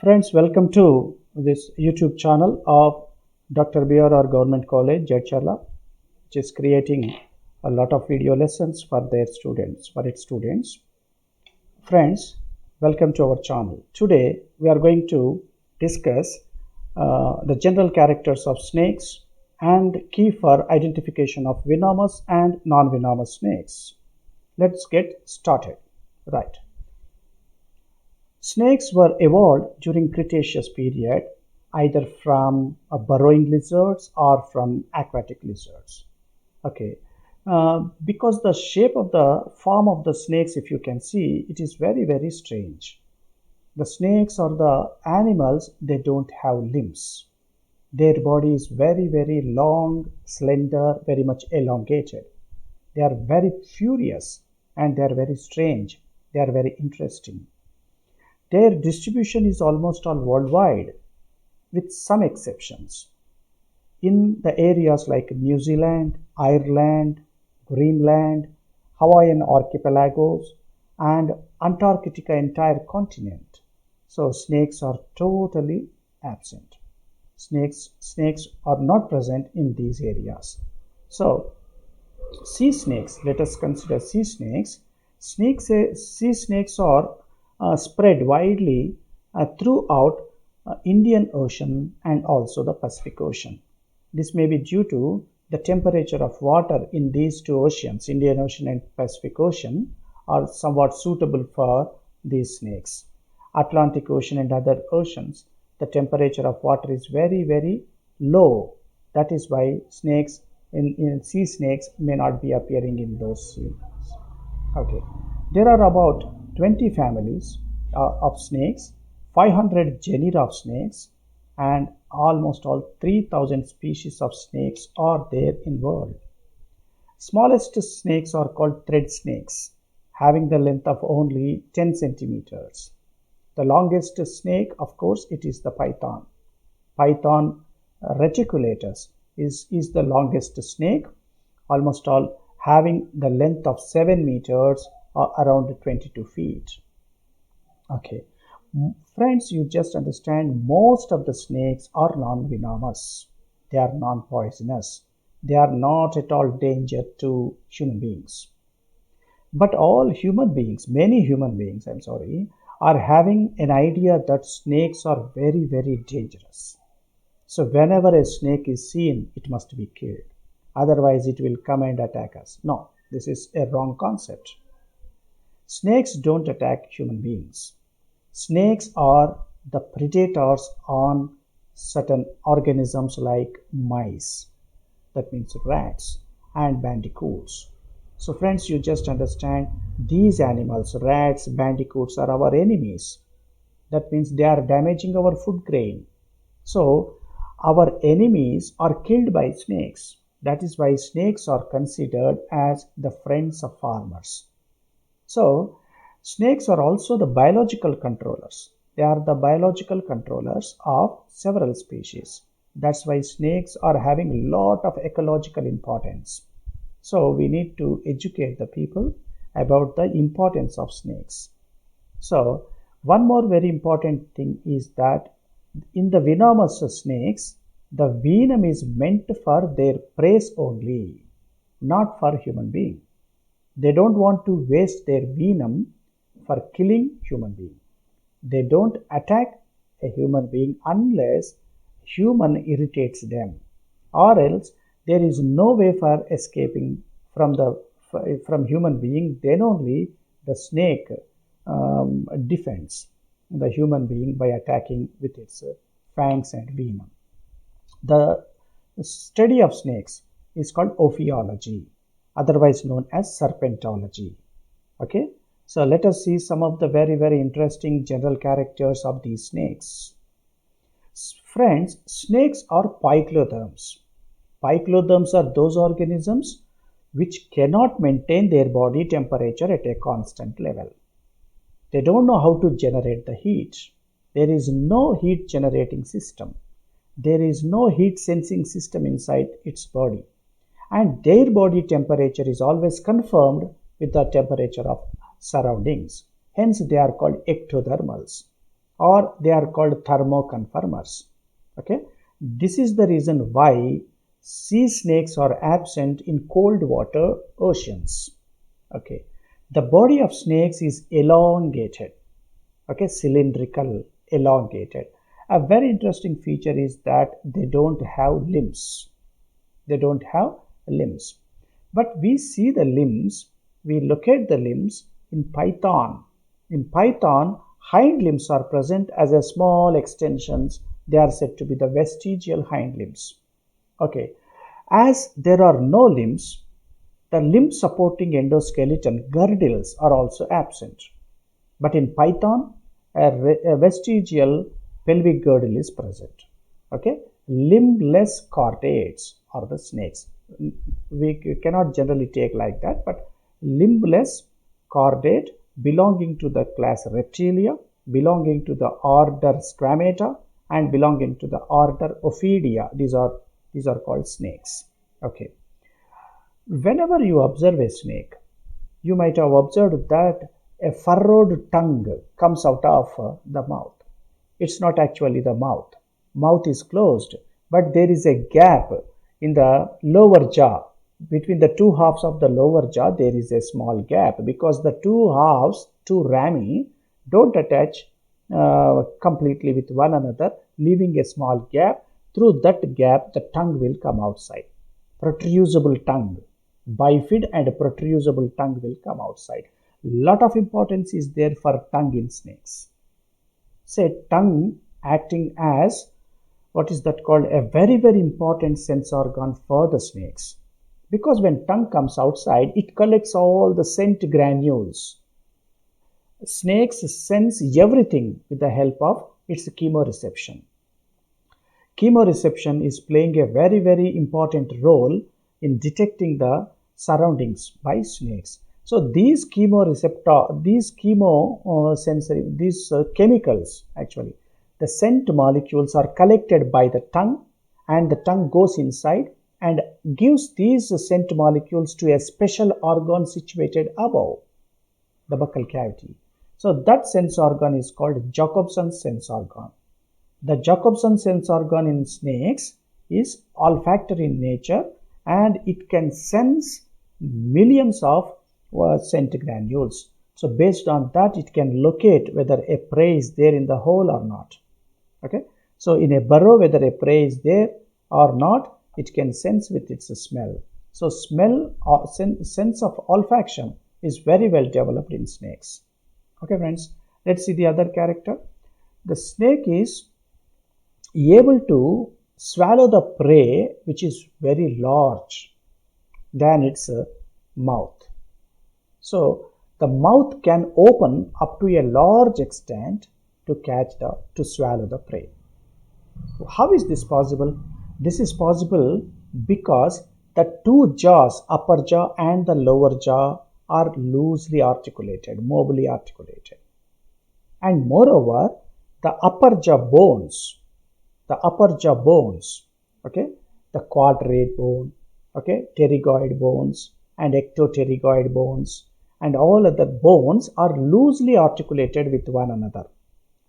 Friends, welcome to this YouTube channel of Dr. BRR Government College, Jadcherla, which is creating a lot of video lessons for its students. Friends, welcome to our channel. Today, we are going to discuss the general characters of snakes and key for identification of venomous and non-venomous snakes. Let's get started. Right. Snakes were evolved during Cretaceous period, either from burrowing lizards or from aquatic lizards. Okay, because the shape of the form of the snakes, if you can see, it is very strange. The snakes or the animals, they don't have limbs. Their body is very long, slender, very much elongated. They are very furious and they are very strange. They are very interesting. Their distribution is almost all worldwide, with some exceptions. In the areas like New Zealand, Ireland, Greenland, Hawaiian archipelagos, and Antarctica entire continent. So snakes are totally absent. Snakes are not present in these areas. So sea snakes, let us consider sea snakes. Sea snakes are spread widely throughout Indian Ocean and also the Pacific Ocean. This may be due to the temperature of water in these two oceans, Indian Ocean and Pacific Ocean, are somewhat suitable for these snakes. Atlantic Ocean and other oceans, the temperature of water is very low. That is why snakes in sea snakes may not be appearing in those seas. Okay, there are about 20 families of snakes, 500 genera of snakes, and almost all 3,000 species of snakes are there in world. Smallest snakes are called thread snakes, having the length of only 10 centimeters. The longest snake, of course, it is the python. Python reticulatus is the longest snake, almost all having the length of 7 meters or around 22 feet. Okay, friends, you just understand most of the snakes are non-venomous. They are non-poisonous. They are not at all danger to human beings. But all human beings, many human beings, are having an idea that snakes are very dangerous. So whenever a snake is seen, it must be killed. Otherwise, it will come and attack us. No, this is a wrong concept. Snakes don't attack human beings. Snakes are the predators on certain organisms like mice, that means rats, and bandicoots. So friends, you just understand these animals, rats, bandicoots, are our enemies. That means they are damaging our food grain. So our enemies are killed by snakes. That is why snakes are considered as the friends of farmers. So snakes are also the biological controllers. They are the biological controllers of several species. That's why snakes are having a lot of ecological importance. So we need to educate the people about the importance of snakes. So one more very important thing is that in the venomous snakes, the venom is meant for their prey only, not for human being. They don't want to waste their venom for killing human being. They don't attack a human being unless human irritates them, or else there is no way for escaping from human being. Then only the snake defends the human being by attacking with its fangs and venom. The study of snakes is called ophiology, otherwise known as serpentology. Okay, so let us see some of the very interesting general characters of these snakes. Friends, snakes are poikilotherms. Poikilotherms are those organisms which cannot maintain their body temperature at a constant level. They don't know how to generate the heat. There is no heat generating system. There is no heat sensing system inside its body. And their body temperature is always confirmed with the temperature of surroundings. Hence, they are called ectothermals. or they are called thermoconformers. Okay, this is the reason why sea snakes are absent in cold water oceans. Okay, the body of snakes is elongated, okay, cylindrical, elongated. A very interesting feature is that they don't have limbs. They don't have limbs. But we see the limbs, we locate the limbs in python. In python, hind limbs are present as a small extensions. They are said to be the vestigial hind limbs. Okay, as there are no limbs, the limb supporting endoskeleton girdles are also absent. But in python, a vestigial pelvic girdle is present. Okay, limbless chordates are the snakes. We cannot generally take like that, but limbless chordate belonging to the class Reptilia, belonging to the order Squamata, and belonging to the order Ophidia. These are called snakes. Okay. Whenever you observe a snake, you might have observed that a furrowed tongue comes out of the mouth. It's not actually the mouth. Mouth is closed, but there is a gap in the lower jaw. Between the two halves of the lower jaw, there is a small gap because the two halves, two rami, don't attach completely with one another, leaving a small gap. Through that gap, the tongue will come outside. Protrusible tongue. Bifid and protrusible tongue will come outside. Lot of importance is there for tongue in snakes. Say tongue acting as what is that called a very important sense organ for the snakes, because when tongue comes outside, it collects all the scent granules. Snakes sense everything with the help of its chemoreception. Chemoreception is playing a very important role in detecting the surroundings by snakes. So these chemoreceptor, these chemosensory, these chemicals actually, the scent molecules are collected by the tongue, and the tongue goes inside and gives these scent molecules to a special organ situated above the buccal cavity. So that sense organ is called Jacobson's sense organ. The Jacobson sense organ in snakes is olfactory in nature, and it can sense millions of scent granules. So based on that, it can locate whether a prey is there in the hole or not. Okay, so in a burrow, whether a prey is there or not, it can sense with its smell. So smell or sense of olfaction is very well developed in snakes. Okay friends, let's see the other character. The snake is able to swallow the prey which is very large than its mouth. So the mouth can open up to a large extent to swallow the prey. How is this possible? This is possible because the two jaws, upper jaw and the lower jaw, are loosely articulated, mobily articulated. And moreover, the upper jaw bones, okay, the quadrate bone, okay, pterygoid bones and ectopterygoid bones, and all other bones are loosely articulated with one another.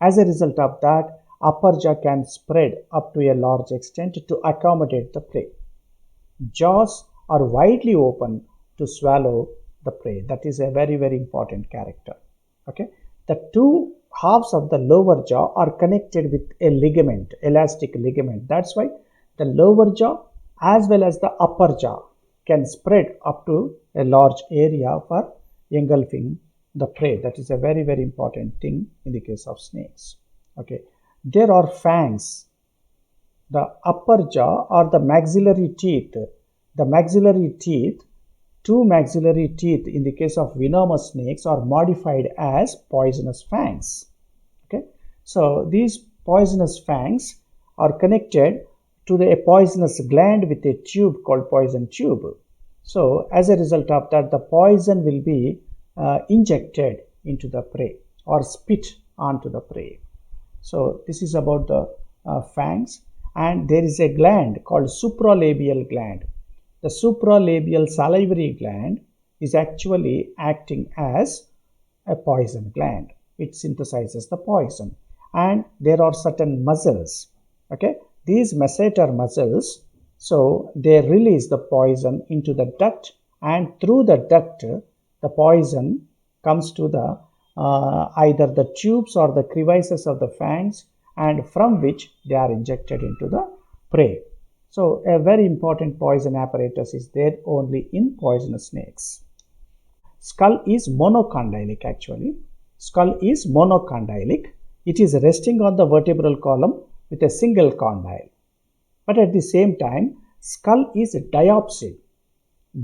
As a result of that, upper jaw can spread up to a large extent to accommodate the prey. Jaws are widely open to swallow the prey. That is a very important character. Okay, the two halves of the lower jaw are connected with a ligament, elastic ligament. That's why the lower jaw as well as the upper jaw can spread up to a large area for engulfing the prey. That is a very important thing in the case of snakes. Okay, there are fangs. The upper jaw or the maxillary teeth. The maxillary teeth, two maxillary teeth in the case of venomous snakes are modified as poisonous fangs. Okay, so these poisonous fangs are connected to a poisonous gland with a tube called poison tube. So as a result of that, the poison will be injected into the prey or spit onto the prey. So this is about the fangs. And there is a gland called supralabial gland. The supralabial salivary gland is actually acting as a poison gland. It synthesizes the poison. and there are certain muscles. Okay, these masseter muscles, so they release the poison into the duct, and through the duct the poison comes to the either the tubes or the crevices of the fangs, and from which they are injected into the prey. So a very important poison apparatus is there only in poisonous snakes. Skull is monocondylic actually. Skull is monocondylic. It is resting on the vertebral column with a single condyle. But at the same time, skull is diopsid.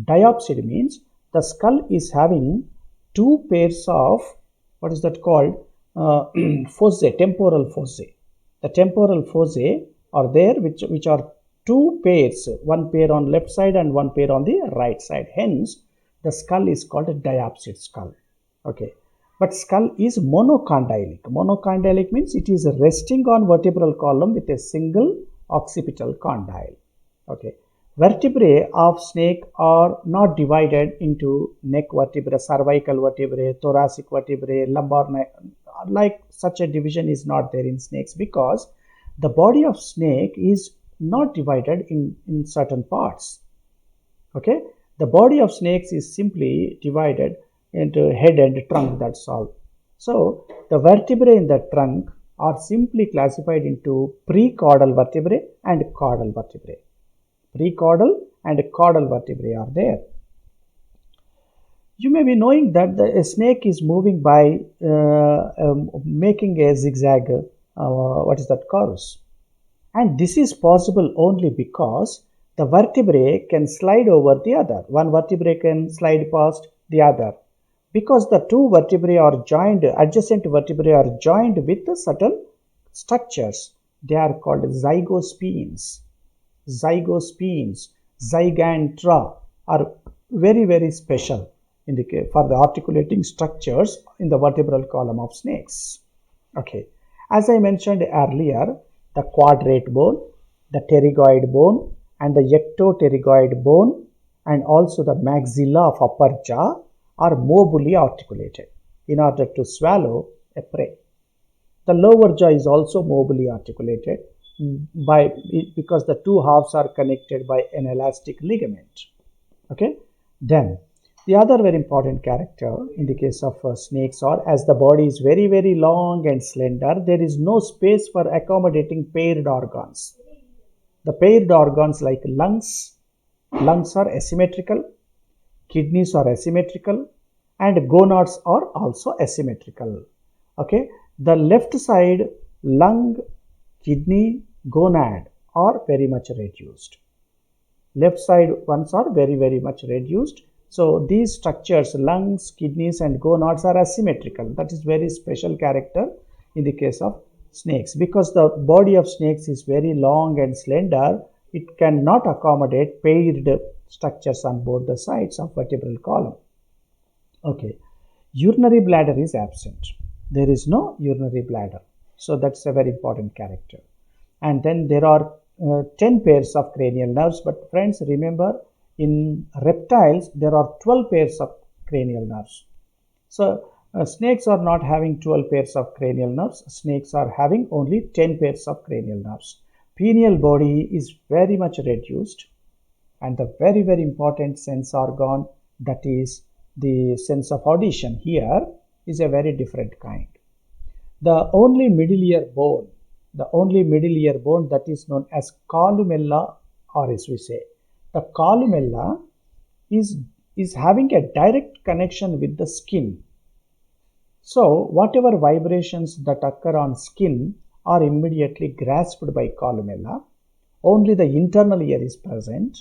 Diopsid means the skull is having two pairs of, what is that called, foci, temporal foci. The temporal foci are there which are two pairs, one pair on left side and one pair on the right side. Hence, the skull is called a diopsid skull. Okay. But skull is monocondylic. Monocondylic means it is resting on vertebral column with a single occipital condyle. Okay. Vertebrae of snake are not divided into neck vertebrae, cervical vertebrae, thoracic vertebrae, lumbar, like such a division is not there in snakes, because the body of snake is not divided in certain parts. Okay, the body of snakes is simply divided into head and trunk, that's all. So the vertebrae in the trunk are simply classified into precaudal vertebrae and caudal vertebrae. Precaudal and caudal vertebrae are there. You may be knowing that a snake is moving by making a zigzag, what is that, course. And this is possible only because the vertebrae can slide over the other. One vertebrae can slide past the other. Because the two vertebrae are joined, adjacent vertebrae are joined with certain structures. They are called zygospines. Zygospines, zygantra are very, very special for the articulating structures in the vertebral column of snakes. Okay. As I mentioned earlier, the quadrate bone, the pterygoid bone, and the ectopterygoid bone, and also the maxilla of upper jaw are mobily articulated in order to swallow a prey. The lower jaw is also mobily articulated because the two halves are connected by an elastic ligament. Okay. Then the other very important character in the case of snakes are, as the body is very, very long and slender, there is no space for accommodating paired organs. The paired organs like lungs are asymmetrical, kidneys are asymmetrical, and gonads are also asymmetrical. Okay, the left side lung, kidney, gonad are very much reduced. Left side ones are very, very much reduced. So these structures, lungs, kidneys, and gonads are asymmetrical. That is very special character in the case of snakes. Because the body of snakes is very long and slender, it cannot accommodate paired structures on both the sides of vertebral column. Okay, urinary bladder is absent. There is no urinary bladder. So that's a very important character. And then there are 10 pairs of cranial nerves. But friends, remember, in reptiles, there are 12 pairs of cranial nerves. So snakes are not having 12 pairs of cranial nerves. Snakes are having only 10 pairs of cranial nerves. Pineal body is very much reduced, and the very, very important sense organ, that is the sense of audition, here is a very different kind. The only middle ear bone that is known as columella, or as we say, the columella is having a direct connection with the skin. So whatever vibrations that occur on skin are immediately grasped by columella. Only the internal ear is present.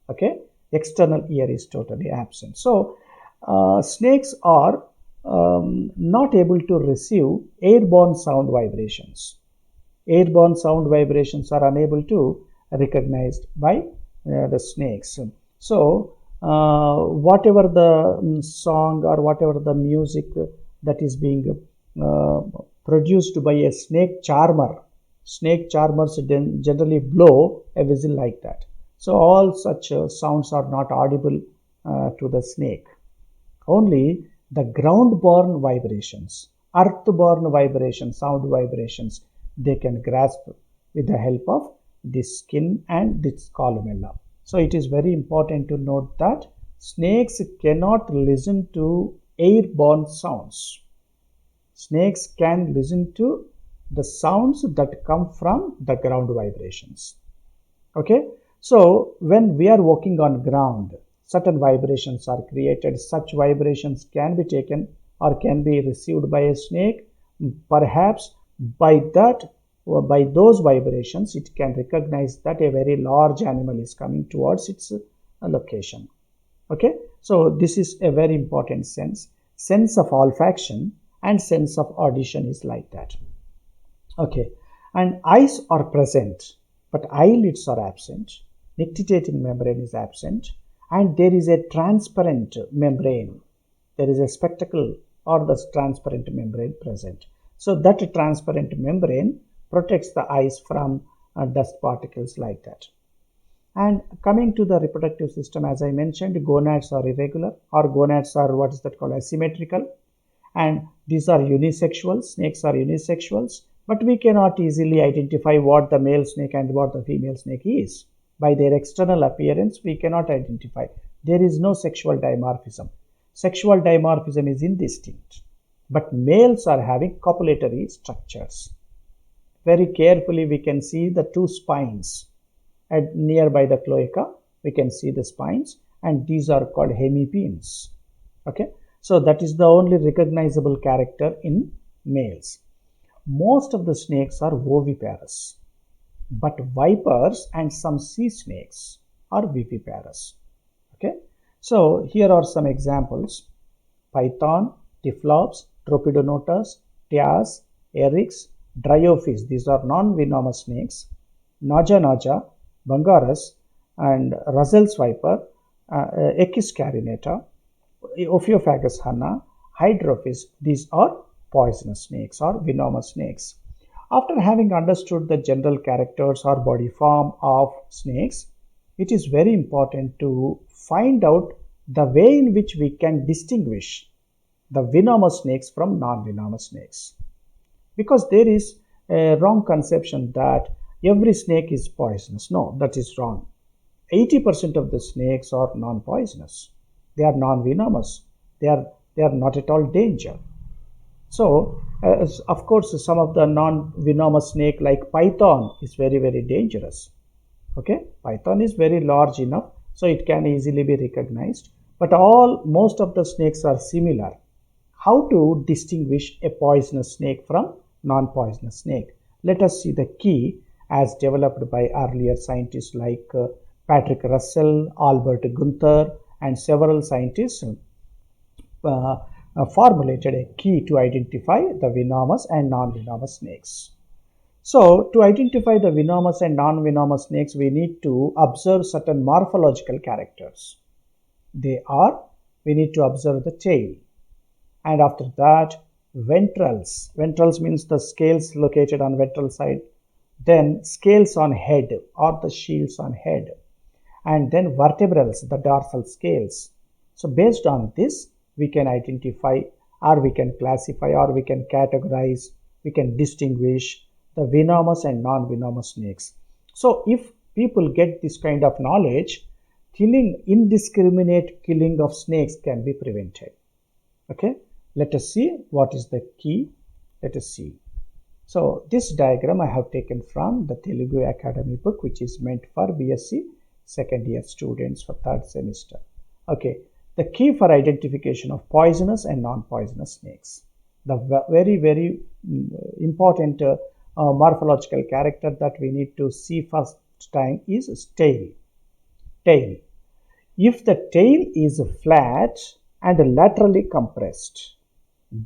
Okay, external ear is totally absent. So snakes are not able to receive airborne sound vibrations. Airborne sound vibrations are unable to recognized by the snakes. So whatever the song or whatever the music that is being produced by a snake charmers generally blow a whistle like that. So all such sounds are not audible to the snake. Only the ground-borne vibrations earthborne vibrations, sound vibrations, they can grasp with the help of this skin and this columella. So it is very important to note that snakes cannot listen to airborne sounds. Snakes can listen to the sounds that come from the ground vibrations. Okay, so when we are walking on ground, certain vibrations are created. Such vibrations can be taken or can be received by a snake. Perhaps by that, or by those vibrations, it can recognize that a very large animal is coming towards its location. Okay, so this is a very important sense. Sense of olfaction and sense of audition is like that. Okay, and eyes are present, but eyelids are absent. Nictitating membrane is absent, and there is a transparent membrane. There is a spectacle or the transparent membrane present. So that transparent membrane protects the eyes from dust particles like that. And coming to the reproductive system, as I mentioned, gonads are irregular, or gonads are what is that called asymmetrical, and these are unisexual. Snakes are unisexuals, but we cannot easily identify what the male snake and what the female snake is. By their external appearance, we cannot identify. There is no sexual dimorphism. Sexual dimorphism is indistinct, but males are having copulatory structures. Very carefully, we can see the two spines. And nearby the cloaca, we can see the spines, and these are called hemipenes. Okay, so that is the only recognizable character in males. Most of the snakes are oviparous, but vipers and some sea snakes are viviparous. Okay, so here are some examples: python, typhlops, tropidonotus, teas, eryx, dryophis. These are non-venomous snakes. Naja naja, Bungarus, and Russell's viper, Echis carinata, Ophiophagus hanna, Hydrophis. These are poisonous snakes or venomous snakes. After having understood the general characters or body form of snakes, it is very important to find out the way in which we can distinguish the venomous snakes from non-venomous snakes. Because there is a wrong conception that every snake is poisonous. No, that is wrong. 80% of the snakes are non-poisonous. They are non-venomous. They are not at all danger. So, of course, some of the non-venomous snake like python is very, very dangerous. Okay, python is very large enough, so it can easily be recognized. But most of the snakes are similar. How to distinguish a poisonous snake from non-poisonous snake? Let us see the key as developed by earlier scientists like Patrick Russell, Albert Gunther, and several scientists formulated a key to identify the venomous and non-venomous snakes. So, to identify the venomous and non-venomous snakes, we need to observe certain morphological characters. We need to observe the tail, and after that, ventrals. Ventrals means the scales located on ventral side, then scales on head or the shields on head, and then vertebrals, the dorsal scales. So based on this, we can identify, or we can classify, or we can categorize, we can distinguish the venomous and non-venomous snakes. So if people get this kind of knowledge, indiscriminate killing of snakes can be prevented. Okay, let us see what is the key. Let us see. So this diagram I have taken from the Telugu Academy book, which is meant for BSc second year students for third semester. Okay, the key for identification of poisonous and non-poisonous snakes. The very, very important morphological character that we need to see first time is tail. Tail. If the tail is flat and laterally compressed,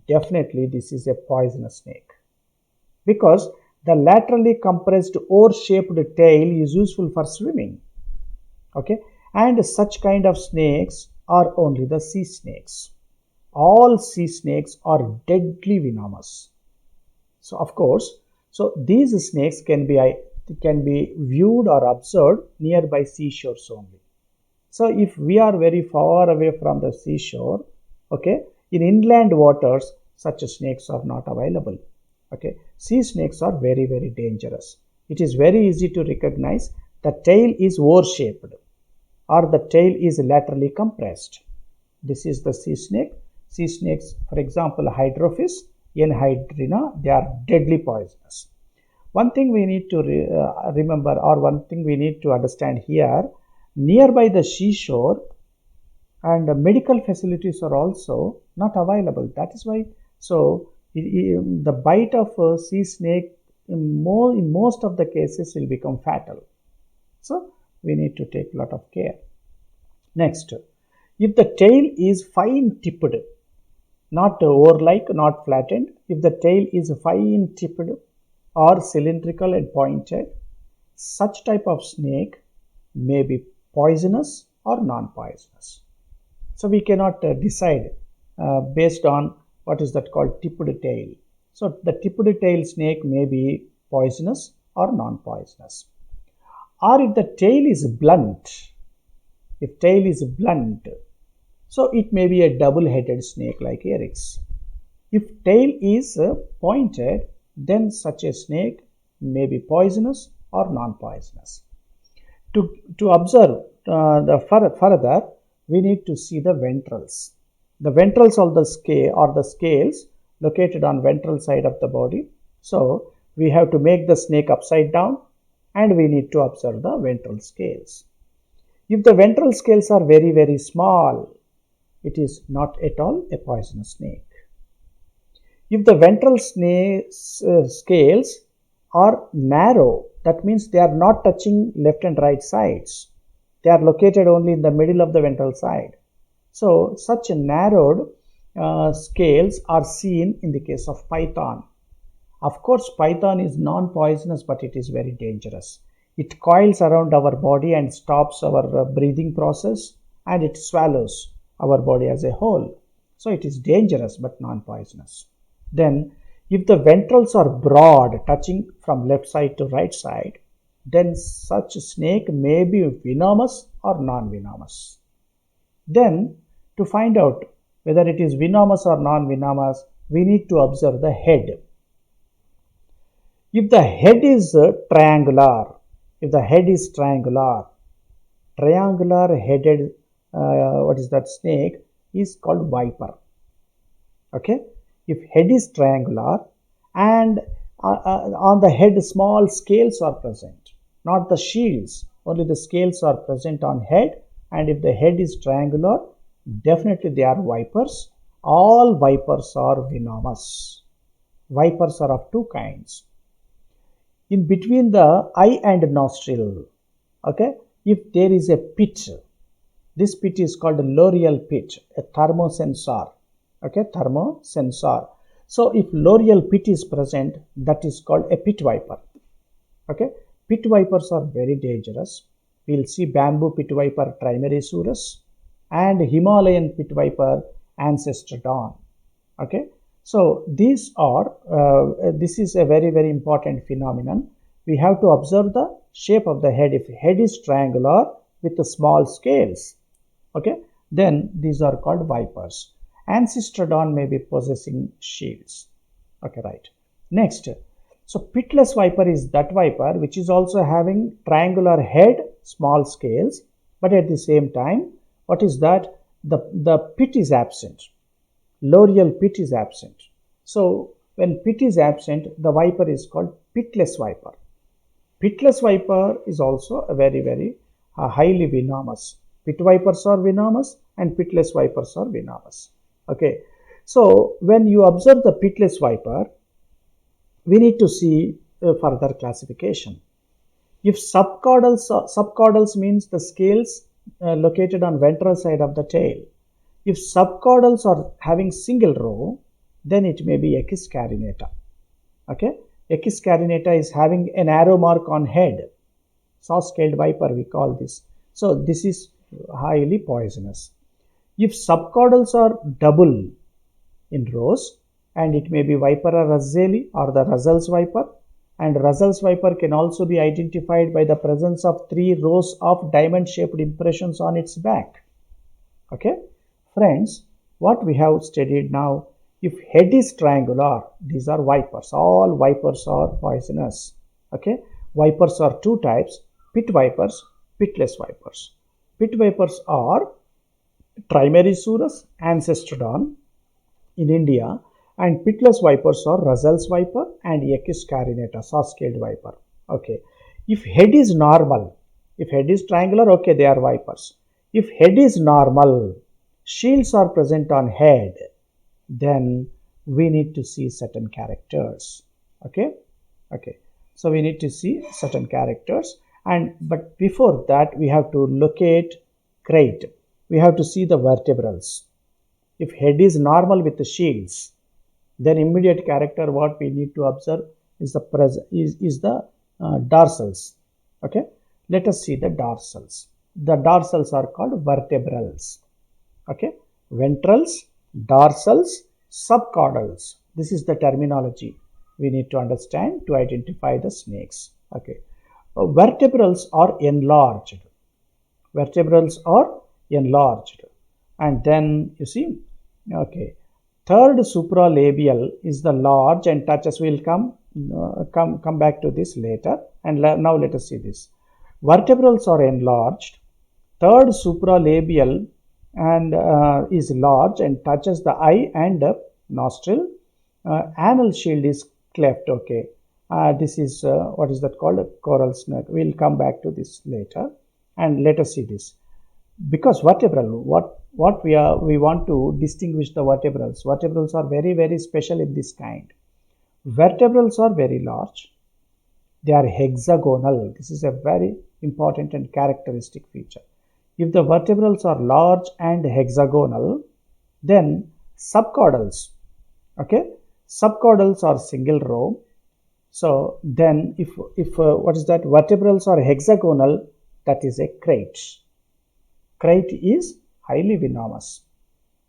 definitely this is a poisonous snake, because the laterally compressed oar-shaped tail is useful for swimming. Okay, and such kind of snakes are only the sea snakes. All sea snakes are deadly venomous. So of course, so these snakes can be viewed or observed nearby seashores only. So if we are very far away from the seashore, okay, in inland waters, such snakes are not available. Okay, sea snakes are very, very dangerous. It is very easy to recognize the tail is oar-shaped or the tail is laterally compressed. This is the sea snake. Sea snakes, for example, Hydrophis, Enhydrina, they are deadly poisonous. One thing we need to remember, or one thing we need to understand here, nearby the seashore and medical facilities are also not available. That is why, so the bite of a sea snake in most of the cases will become fatal. So we need to take a lot of care. Next, if the tail is fine tipped, not oar-like, not flattened, if the tail is fine tipped or cylindrical and pointed, such type of snake may be poisonous or non-poisonous. So we cannot decide based on what is that called tipped tail. So the tipped tail snake may be poisonous or non-poisonous. Or if the tail is blunt, so it may be a double-headed snake like Eryx. If tail is pointed, then such a snake may be poisonous or non-poisonous. To observe further, we need to see the ventrals. The ventrals are the scales located on ventral side of the body. So we have to make the snake upside down and we need to observe the ventral scales. If the ventral scales are very, very small, it is not at all a poisonous snake. If the ventral scales are narrow, that means they are not touching left and right sides. They are located only in the middle of the ventral side. So such narrowed scales are seen in the case of python. Of course, python is non-poisonous, but it is very dangerous. It coils around our body and stops our breathing process, and it swallows our body as a whole. So it is dangerous but non-poisonous. Then if the ventrals are broad, touching from left side to right side, then such snake may be venomous or non-venomous. Then to find out whether it is venomous or non-venomous, we need to observe the head. If the head is triangular, triangular headed snake is called viper. Okay, if head is triangular and on the head small scales are present, not the shields, only the scales are present on head, and if the head is triangular, definitely they are vipers. All vipers are venomous. Vipers are of two kinds. In between the eye and nostril, okay, if there is a pit, this pit is called a loreal pit, a thermosensor. Okay, thermosensor. So if loreal pit is present, that is called a pit viper. Okay, pit vipers are very dangerous. We will see bamboo pit viper Trimeresurus and Himalayan pit viper Ancestrodon. Okay, so these are this is a very, very important phenomenon. We have to observe the shape of the head. If head is triangular with the small scales, okay, then these are called vipers. Ancestrodon may be possessing shields. Okay, right. Next, so pitless viper is that viper which is also having triangular head, small scales, but at the same time, what is that? The pit is absent. Loreal pit is absent. So when pit is absent, the viper is called pitless viper. Pitless viper is also a very, very highly venomous. Pit vipers are venomous and pitless vipers are venomous. Okay, so when you observe the pitless viper, we need to see further classification. If subcaudals means the scales located on ventral side of the tail. If subcaudals are having single row, then it may be Echis carinata. Okay, Echis carinata is having an arrow mark on head. Saw-scaled viper we call this. So this is highly poisonous. If subcaudals are double in rows, and it may be Vipera russellii or the Russell's viper, and Russell's viper can also be identified by the presence of 3 rows of diamond-shaped impressions on its back. Okay, friends, what we have studied now If head is triangular, these are vipers. All vipers are poisonous. Okay, vipers are two types: pit vipers, pitless vipers. Pit vipers are Trimeresurus ancestrodon in India, and pitless vipers are Russell's viper and Equus carinata, saw-scaled viper. Okay, if head is normal, if head is triangular, okay, they are vipers. If head is normal, shields are present on head, then we need to see certain characters. Okay, okay. So we need to see certain characters, and but before that we have to locate crate. We have to see the vertebrals. If head is normal with the shields, then immediate character what we need to observe is the dorsals. Okay, let us see the dorsals. The dorsals are called vertebrals. Okay, ventrals, dorsals, subcaudals. This is the terminology we need to understand to identify the snakes. Okay, vertebrals are enlarged. Vertebrals are enlarged, and then you see, okay, third supralabial is the large and touches. Will come back to this later, and now let us see this. Vertebrals are enlarged. Third supralabial and is large and touches the eye and nostril. Anal shield is cleft. Okay, this is what is that called? A coral snake. We'll come back to this later, and let us see this. Because vertebral, what we want to distinguish the vertebrals. Vertebrals are very special in this kind. Vertebrals are very large. They are hexagonal. This is a very important and characteristic feature. If the vertebrals are large and hexagonal, then subcaudals, okay, subcaudals are single row. So then if what is that, vertebrals are hexagonal, that is a crate. Crate is highly venomous.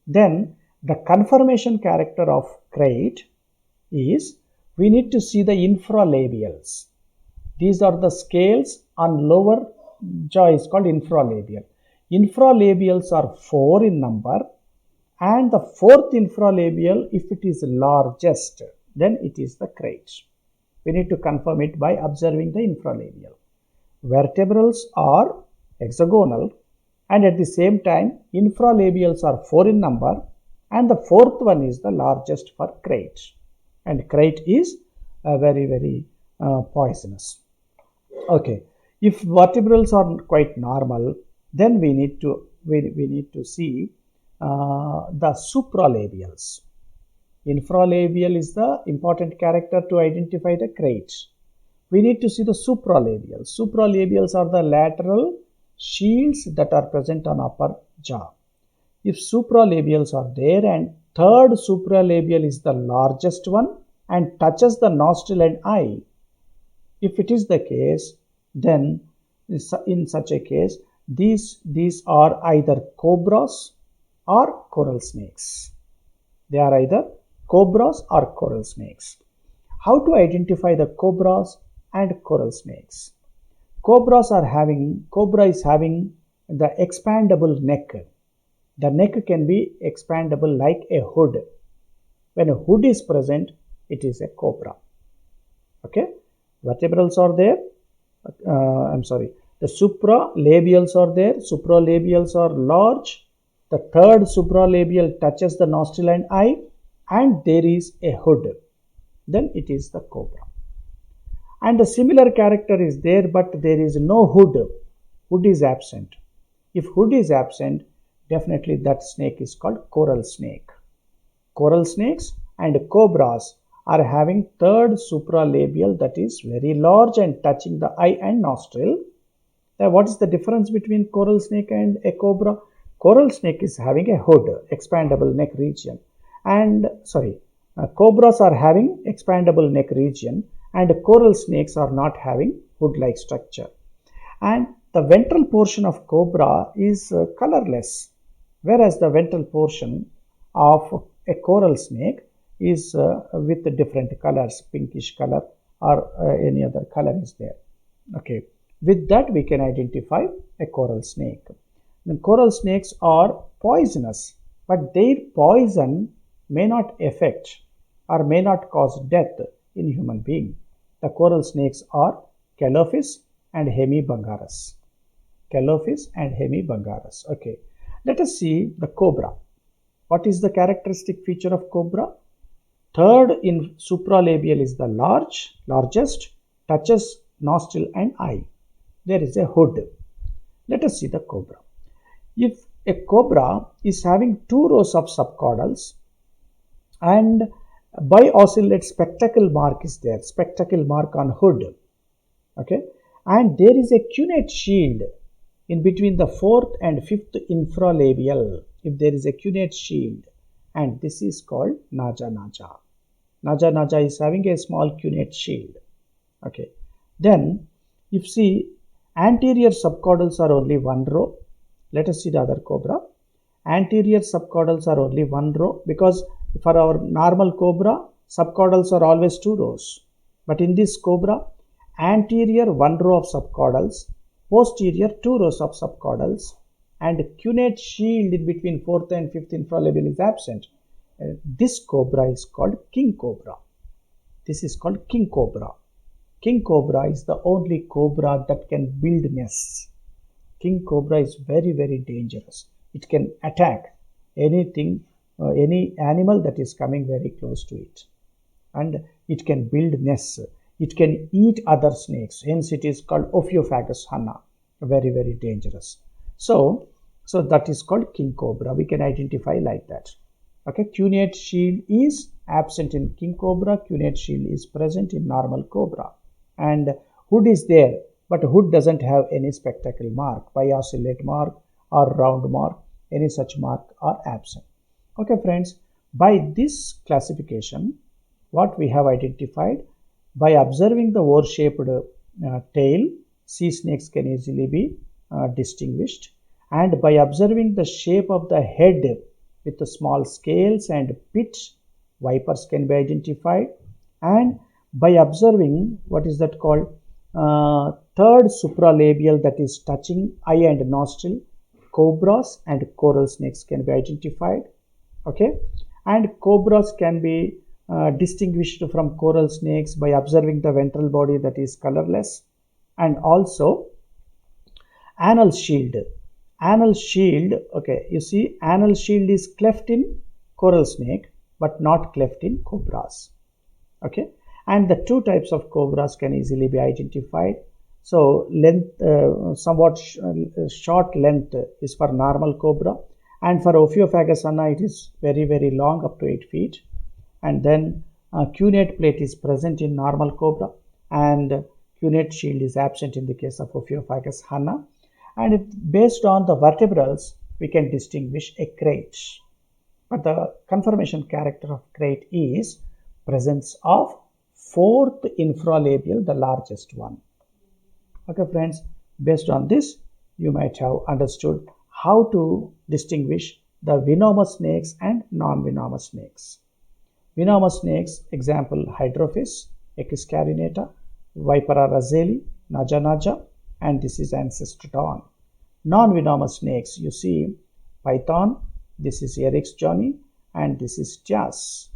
Then the conformation character of crate is, we need to see the infralabials. These are the scales on lower jaw is called infralabial. Infralabials are 4 in number, and the fourth infralabial, if it is largest, then it is the crate. We need to confirm it by observing the infralabial. Vertebrals are hexagonal, and at the same time infralabials are 4 in number, and the fourth one is the largest for crate, and crate is very poisonous. Okay, if vertebrals are quite normal, then we need to see the supralabials. Infralabial is the important character to identify the crate. We need to see the supralabials. Supralabials are the lateral shields that are present on upper jaw. If supralabials are there and third supralabial is the largest one and touches the nostril and eye, if it is the case, then in such a case, these are either cobras or coral snakes. They are either cobras or coral snakes. How to identify the cobras and coral snakes? Cobra is having the expandable neck. The neck can be expandable like a hood. When a hood is present, it is a cobra. Okay, vertebrals are there. The supralabials are there. Supralabials are large. The third supralabial touches the nostril and eye, and there is a hood. Then it is the cobra. And a similar character is there, but there is no hood. Hood is absent. If hood is absent, definitely that snake is called coral snake. Coral snakes and cobras are having third supralabial that is very large and touching the eye and nostril. Now, what is the difference between coral snake and a cobra? Coral snake is having a hood, expandable neck region, and cobras are having expandable neck region, and coral snakes are not having hood-like structure. And the ventral portion of cobra is colorless, whereas the ventral portion of a coral snake is with different colors, pinkish color or any other color is there. Okay, with that we can identify a coral snake. The coral snakes are poisonous, but their poison may not affect or may not cause death in human being. The coral snakes are Calophis and Hemibangarus. Calophis and Hemibangarus. Okay. Let us see the cobra. What is the characteristic feature of cobra? Third in supralabial is the largest, touches nostril and eye. There is a hood. Let us see the cobra. If a cobra is having two rows of subcaudals and biocellate spectacle mark is there, spectacle mark on hood, okay, and there is a cunate shield in between the fourth and fifth infralabial, if there is a cunate shield, and this is called naja naja. Naja naja is having a small cunate shield. Okay. Then, if see anterior subcaudals are only one row. Let us see the other cobra. Anterior subcaudals are only one row because for our normal cobra, subcaudals are always two rows. But in this cobra, anterior one row of subcaudals, posterior two rows of subcaudals, and cunate shield in between fourth and fifth infralabial is absent. This cobra is called king cobra. This is called king cobra. King cobra is the only cobra that can build nests. King cobra is very, very dangerous. It can attack anything, any animal that is coming very close to it. And it can build nests. It can eat other snakes. Hence it is called Ophiophagus hanna. Very, very dangerous. So that is called king cobra. We can identify like that. Okay, cunate shield is absent in king cobra. Cunate shield is present in normal cobra. And hood is there, but hood doesn't have any spectacle mark, biocellate mark or round mark, any such mark are absent. Okay friends, by this classification, what we have identified, by observing the oar-shaped tail, sea snakes can easily be distinguished, and by observing the shape of the head with the small scales and pit, vipers can be identified, and by observing what is that called third supralabial, that is touching eye and nostril, cobras and coral snakes can be identified. Okay, and cobras can be distinguished from coral snakes by observing the ventral body that is colorless, and also anal shield. Anal shield, okay, you see anal shield is cleft in coral snake but not cleft in cobras. Okay, and the two types of cobras can easily be identified. So length, somewhat short length is for normal cobra, and for Ophiophagus hanna it is very, very long, up to 8 feet. And then cunate plate is present in normal cobra, and cunate shield is absent in the case of Ophiophagus hanna. And based on the vertebrals, we can distinguish a crate. But the conformation character of crate is presence of fourth infralabial, the largest one. Okay friends, based on this, you might have understood how to distinguish the venomous snakes and non-venomous snakes. Venomous snakes, example Hydrophis, Echis carinata, Vipera razeli, naja naja, and this is Ancestrodon. Non-venomous snakes, you see Python, this is Eryx johni, and this is Tias.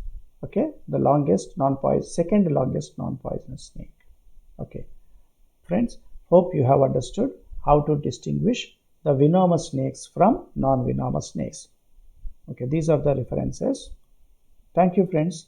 Okay, the longest non-poisonous, second longest non-poisonous snake. Okay, friends, hope you have understood how to distinguish the venomous snakes from non-venomous snakes. Okay, these are the references. Thank you, friends.